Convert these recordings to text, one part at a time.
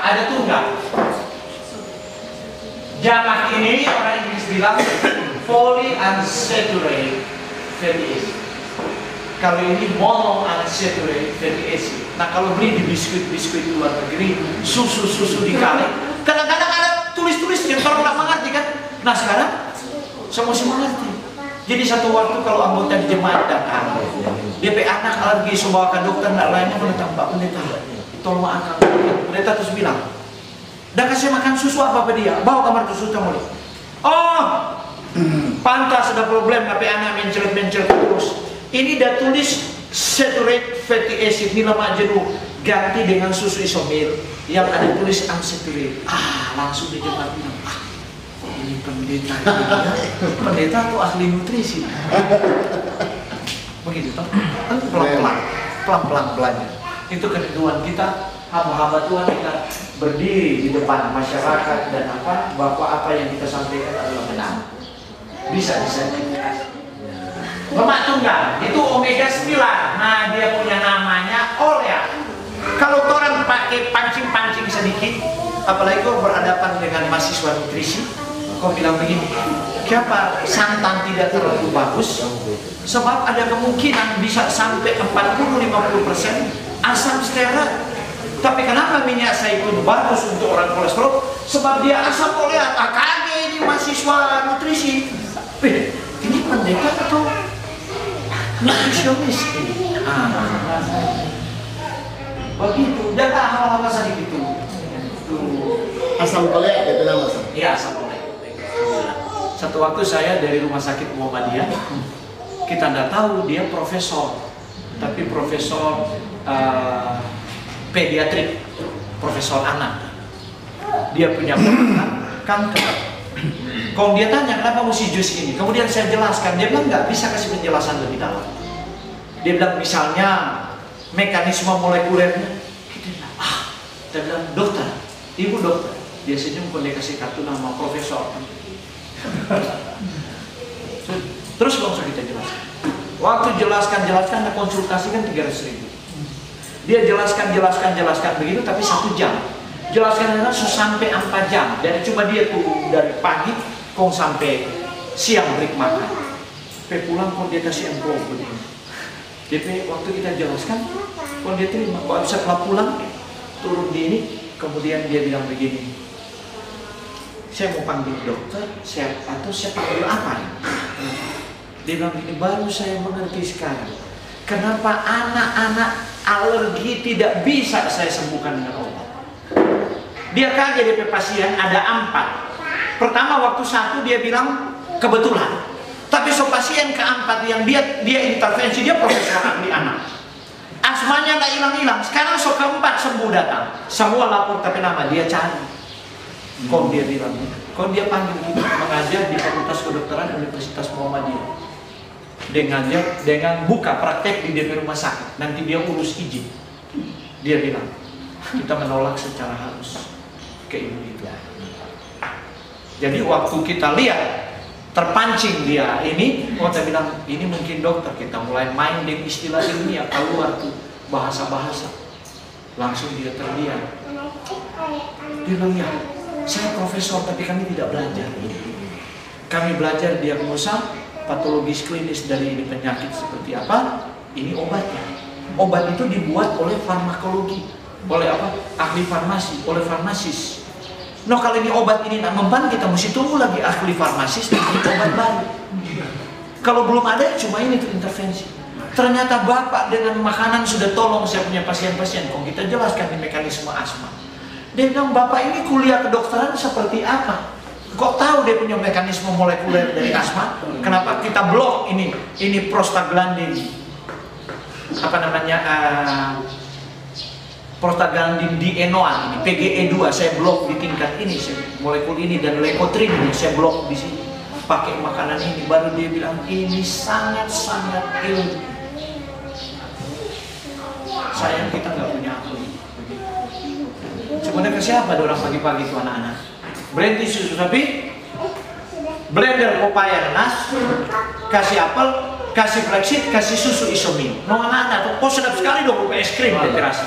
ada tunggal. Jamak ini orang Inggris bilang polyunsaturated fatty acid. Kalau ini monounsaturated fatty acid. Nah kalau beli di biskuit-biskuit luar negeri, susu-susu di kaleng, kadang-kadang ada tulis-tulis yang orang nggak mengerti kan. Nah sekarang semua mengerti. Jadi satu waktu kalau anggota di jemaat datang, dia pe anak alergi, bawa ke dokter, nggak lainnya menentang Pak Pendeta, tolong makan. Pendeta terus bilang, dah kasih makan susu apa dia? Bawa kamar susu kamu. Oh, pantas ada problem, tapi anak mencret terus. Ini dah tulis saturated fatty acid, ini lemak jenuh, ganti dengan susu isomil yang ada tulis unsaturated. Langsung di jemaat bilang, ini pendeta, pendeta tuh ahli nutrisi. Begitu toh, pelan-pelan belajar. Itu kerinduan kita, hamba-hamba Tuhan kita berdiri di depan masyarakat dan bahwa apa yang kita sampaikan adalah benar. Bisa disampaikan. Lemak tunggal itu omega 9. Nah dia punya namanya olea. Kalau orang pakai pancing-pancing sedikit, apalagi kau berhadapan dengan mahasiswa nutrisi, kau bilang begini, kenapa santan tidak terlalu bagus? Sebab ada kemungkinan bisa sampai 40-50% asam stearat. Tapi kenapa minyak zaitun bagus untuk orang kolesterol? Sebab dia asam oleat. Kaget ini mahasiswa nutrisi. Ini pendeta atau nutrisionis? Begitu. Jangan hal-hal sedikit itu. Asam oleat itu nama asam. Iya, asam oleat. Satu waktu saya dari rumah sakit Muhammadiyah, kita tidak tahu dia profesor, tapi profesor pediatrik, profesor anak. Dia punya kanker. Kalau dia tanya kenapa mesti jus ini, kemudian saya jelaskan, dia bilang nggak bisa kasih penjelasan lebih dalam. Dia bilang misalnya mekanisme molekulernya. Kita bilang dokter, ibu dokter. Dia senyum kalau dia kasih kartu nama profesor. Terus langsung kita jelaskan. Waktu jelaskan ada konsultasi kan 300.000. Dia jelaskan begitu, tapi 1 jam. Jelaskan sampai 4 jam. Jadi cuma dia tuh dari pagi kong sampai siang break makan. Pulang kok dia kasih amplop begini. DP waktu kita jelaskan, kok dia terima. Kok setelah pulang turun di ini, kemudian dia bilang begini. Saya mau panggil dokter, saya panggil apa ya? Dia bilang begini, baru saya mengerti sekarang. Kenapa anak-anak alergi tidak bisa saya sembuhkan dengan obat? Dia kaget DP pasien ada 4. Pertama waktu 1 dia bilang kebetulan. Tapi so pasien keempat yang dia intervensi, dia profesor ahli anak. Asmanya nggak hilang-hilang. Sekarang so keempat sembuh datang. Semua lapor tapi nama dia cari. Kok dia bilang, kok dia panggil kita mengajar di Fakultas Kedokteran Universitas Muhammadiyah. Dengan buka praktek di DP rumah sakit. Nanti dia urus izin. Dia bilang, kita menolak secara halus ke ibu itu. Jadi waktu kita lihat terpancing dia ini, kita bilang ini mungkin dokter, kita mulai main dengan istilah ilmiah, keluar tuh bahasa-bahasa. Langsung dia terdiam. Dia bilang ya, saya profesor tapi kami tidak belajar. Kami belajar diagnosa patologis klinis dari penyakit seperti apa, ini obatnya. Obat itu dibuat oleh farmakologi, oleh ahli farmasi, oleh farmasis. No, kalau ini obat ini nak mempan, kita mesti tunggu lagi ahli farmasis dan obat baru. Kalau belum ada, cuma ini tuh intervensi. Ternyata bapak dengan makanan sudah tolong saya punya pasien-pasien. Kok kita jelaskan di mekanisme asma. Dia bilang, bapak ini kuliah kedokteran seperti apa? Kok tahu dia punya mekanisme molekuler dari asma? Kenapa kita blok ini prostaglandin, prostaglandin dienoa ini PGE2 saya blok di tingkat ini, molekul ini dan leukotrin ini saya blok di sini. Pakai makanan ini baru dia bilang ini sangat-sangat ilmu. Sayang kita nggak punya ahli. Sebenarnya ke siapa orang pagi-pagi itu anak-anak? Berhenti susu sapi, blender pepaya nanas, kasih apel, kasih flaxseed, kasih susu isomil. No anak-anak tuh, kok sedap sekali dong es krim dia terasa.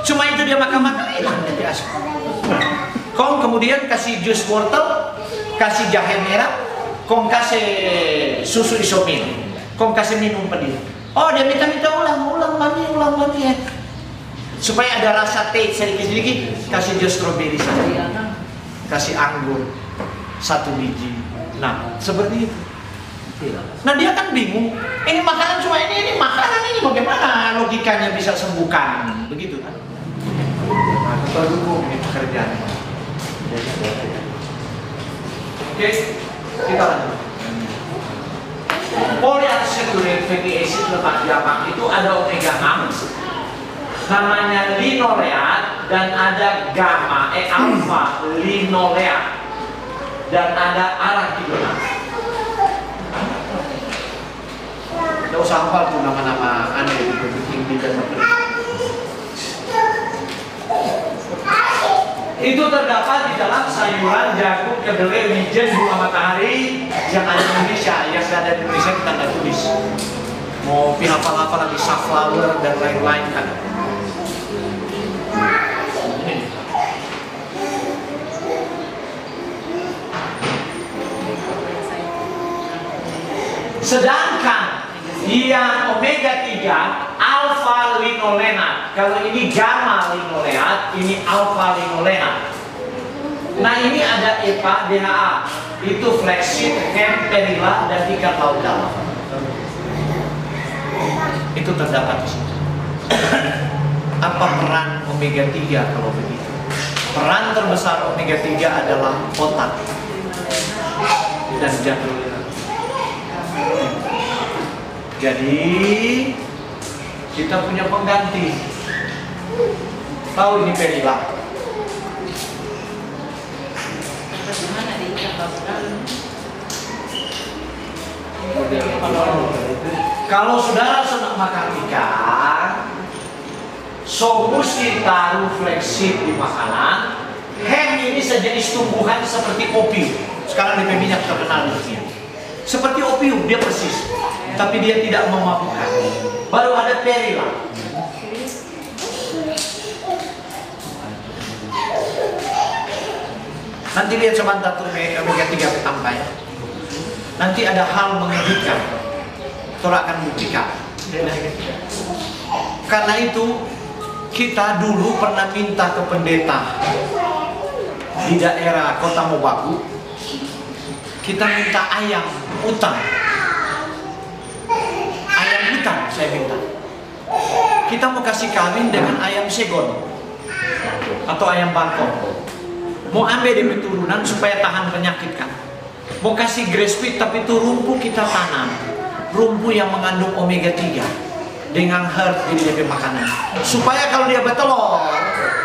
Cuma itu dia makan-makan hilang dia asma. kemudian kasih jus wortel, kasih jahe merah, kong kasih susu isomil, kong kasih minum pedih. Oh, dia minta ulang lagi ya. Supaya ada rasa teh sedikit-sedikit, kasih jus stroberi saja. Kasih anggur 1 biji. Nah, seperti itu. Nah, dia kan bingung. Ini makanan cuma ini makanan ini bagaimana logikanya bisa sembuhkan? Begitu kan? Nah, ketua dukung ini pekerjaan. Oke, kita lanjut. Polyunsaturated fatty acid lemak jamak itu ada omega 6, namanya linoleat, dan ada gamma alpha linoleat, dan ada arachidonat. Tidak usah hafal tuh nama-nama aneh di tinggi dan itu terdapat di dalam sayuran, jagung, kedelai, wijen, bunga matahari yang ada di Indonesia. Yang ada di Indonesia kita nggak tulis. Mau hafal-hafal lagi safflower dan lain-lain kan. Sedangkan yang omega 3 alpha linolenat, kalau ini gamma linoleat, ini alpha linolenat. Nah, ini ada EPA, DHA, itu flaxseed, hemp, perilla, dan ikan laut dalam. Itu terdapat di situ. Apa peran omega 3 kalau begitu? Peran terbesar omega 3 adalah otak dan jantung. Jadi kita punya pengganti. Tahu ini perilla? Kalau saudara senang makan ikan, so mesti taruh flaxseed di makanan. Hemp ini sejenis tumbuhan seperti opium. Sekarang di minyak terkenal di dunia. Seperti opium, dia persis. Tapi dia tidak memabukkan. Baru ada perilla. Nanti lihat sebentar tuh omega 3 sampai. Nanti ada hal mengejutkan. Tora akan buktikan. Karena itu kita dulu pernah minta ke pendeta di daerah Kota Mobagu. Kita minta ayam utang. Saya minta kita mau kasih kawin dengan ayam segon atau ayam Bangkok, mau ambil dari turunan supaya tahan penyakit kan, mau kasih grass feed, tapi itu rumpu kita tanam, rumpu yang mengandung omega 3 dengan herd di dia makanan, supaya kalau dia bertelur,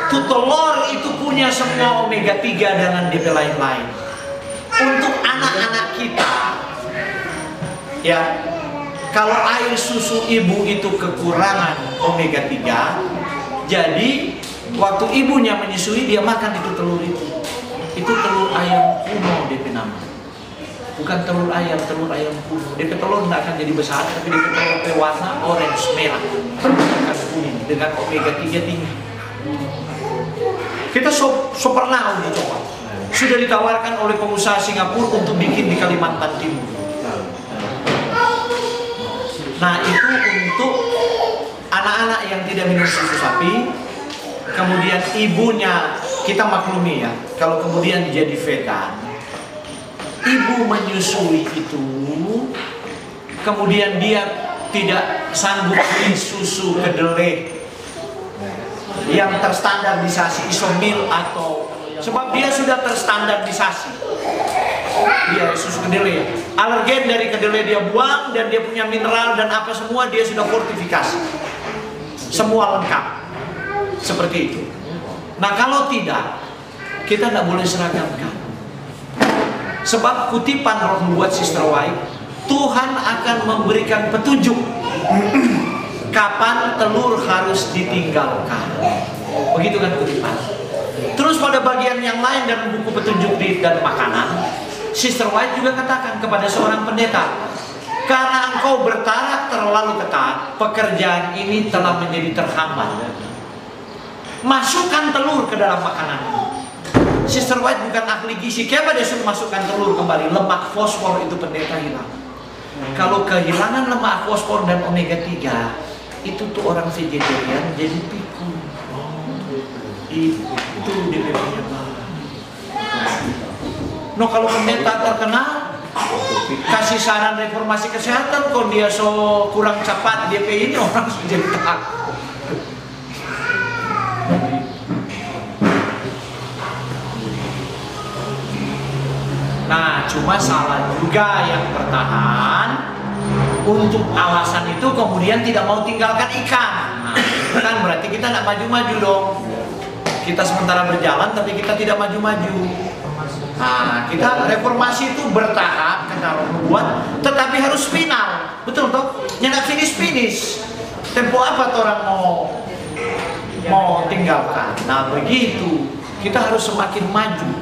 tuh telur itu punya semua omega 3 dengan dia lain-lain. Untuk anak-anak kita ya, kalau air susu ibu itu kekurangan omega 3, jadi waktu ibunya menyusui dia makan itu telur itu. Itu telur ayam kuno DP nama. Bukan telur ayam kuno. DP telur tidak akan jadi besar, tapi DP telur berwarna orange merah, bukan kuning, dengan omega 3 tinggi. Kita pernah uji coba. Sudah ditawarkan oleh pengusaha Singapura untuk bikin di Kalimantan Timur. Nah, itu untuk anak-anak yang tidak minum susu sapi, kemudian ibunya, kita maklumi ya, kalau kemudian jadi vegan, ibu menyusui itu, kemudian dia tidak sanggup beli susu kedelai yang terstandardisasi isomil atau sebab dia sudah terstandardisasi. Dia susu kedelai, alergen dari kedelai dia buang, dan dia punya mineral dan apa semua dia sudah fortifikasi, semua lengkap seperti itu. Nah, kalau tidak, kita tidak boleh seragamkan, sebab kutipan roh buat Sister White, Tuhan akan memberikan petunjuk kapan telur harus ditinggalkan. Begitu kan kutipan. Terus pada bagian yang lain dalam buku petunjuk dan makanan, Sister White juga katakan kepada seorang pendeta, karena engkau bertaraf terlalu ketat, pekerjaan ini telah menjadi terhambat. Masukkan telur ke dalam makanan ini. Sister White bukan ahli gizi. Kenapa dia suruh masukkan telur kembali? Lemak fosfor itu pendeta hilang. Kalau kehilangan lemak fosfor dan omega 3, itu tuh orang vegetarian jadi pikun. Itu DPP-nya. No, kalau pendeta terkenal kasih saran reformasi kesehatan, kok dia so kurang cepat DP ini, orang jadi takut. Nah, cuma salah juga yang bertahan untuk alasan itu kemudian tidak mau tinggalkan ikan. Nah, kan berarti kita nggak maju-maju dong. Kita sementara berjalan tapi kita tidak maju-maju. Nah, kita reformasi itu bertahap, kita membuat, tetapi harus final, betul toh? Nggak finish. Tempo apa tuh orang mau tinggalkan? Nah, begitu kita harus semakin maju.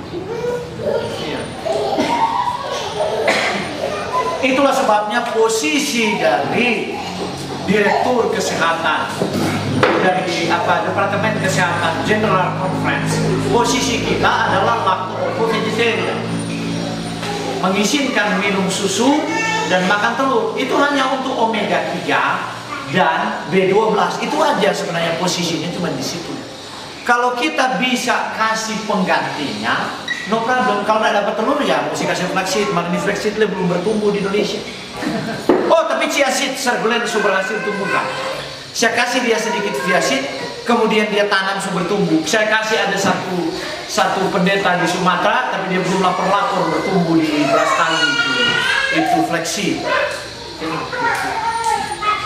Itulah sebabnya posisi dari Direktur Kesehatan dari Departemen Kesehatan General Conference, posisi kita adalah lacto vegetarian, mengizinkan minum susu dan makan telur. Itu hanya untuk omega 3 dan B12. Itu aja sebenarnya posisinya, cuma di situ. Kalau kita bisa kasih penggantinya, no problem. Kalau nggak dapat telur ya mesti kasih flaxseed. Magni flaxseed belum bertumbuh di Indonesia. Oh, tapi chia seed sergulen berhasil tumbuhkan. Saya kasih dia sedikit chia seed, kemudian dia tanam bertumbuh. Saya kasih ada satu pendeta di Sumatera, tapi dia belum lapor bertumbuh di Brastagi itu flaxseed.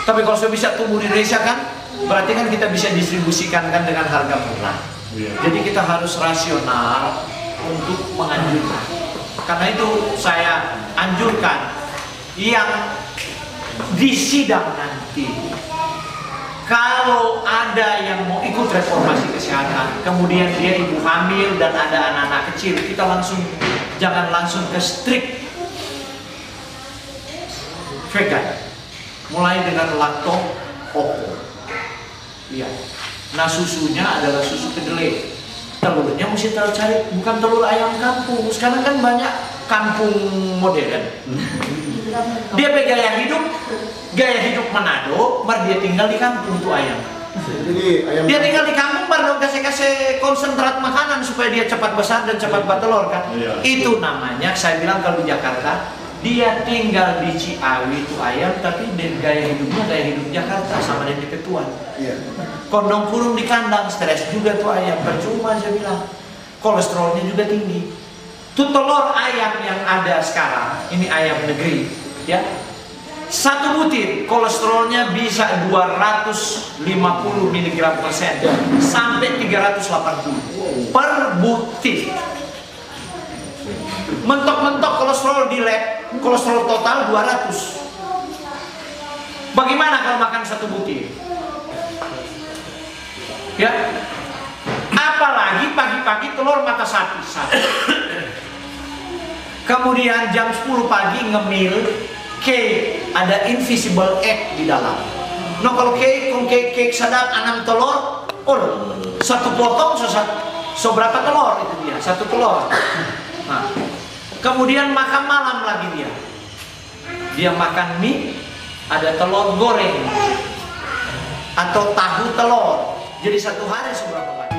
Tapi kalau sudah bisa tumbuh di Indonesia kan, berarti kan kita bisa distribusikan kan dengan harga murah. Jadi kita harus rasional untuk menganjurkan. Karena itu saya anjurkan yang di sidang nanti, kalau ada yang mau ikut reformasi kesehatan, kemudian dia ibu hamil dan ada anak-anak kecil, kita jangan langsung ke strict vegan, mulai dengan lacto ovo. Lihat, nah susunya adalah susu kedelai. Telurnya mesti tahu cari, bukan telur ayam kampung. Sekarang kan banyak kampung modern. Dia gaya hidup Manado, dia tinggal di kampung tuh ayam. Dia tinggal di kampung, baru kasih konsentrat makanan supaya dia cepat besar dan cepat bertelur kan. Itu namanya, saya bilang kalau di Jakarta, dia tinggal di Ciawi itu ayam, tapi gaya hidupnya gaya hidup Jakarta sama dengan di Ketuan. Kondong kurung di kandang, stres juga tuh ayam, percuma saya bilang. Kolesterolnya juga tinggi. Tuh telur ayam yang ada sekarang, ini ayam negeri, ya. Satu butir kolesterolnya bisa 250 mg per sen sampai 380 per butir. Mentok-mentok kolesterol di lab, kolesterol total 200. Bagaimana kalau makan satu butir? Ya, apalagi pagi-pagi telur mata sapi. Kemudian jam 10 pagi ngemil cake, ada invisible egg di dalam. No, kalau cake sadap 6 telur, satu potong berapa telur itu dia, satu telur. Nah, kemudian makan malam lagi dia makan mie, ada telur goreng atau tahu telur. Jadi satu hari seberapa banyak?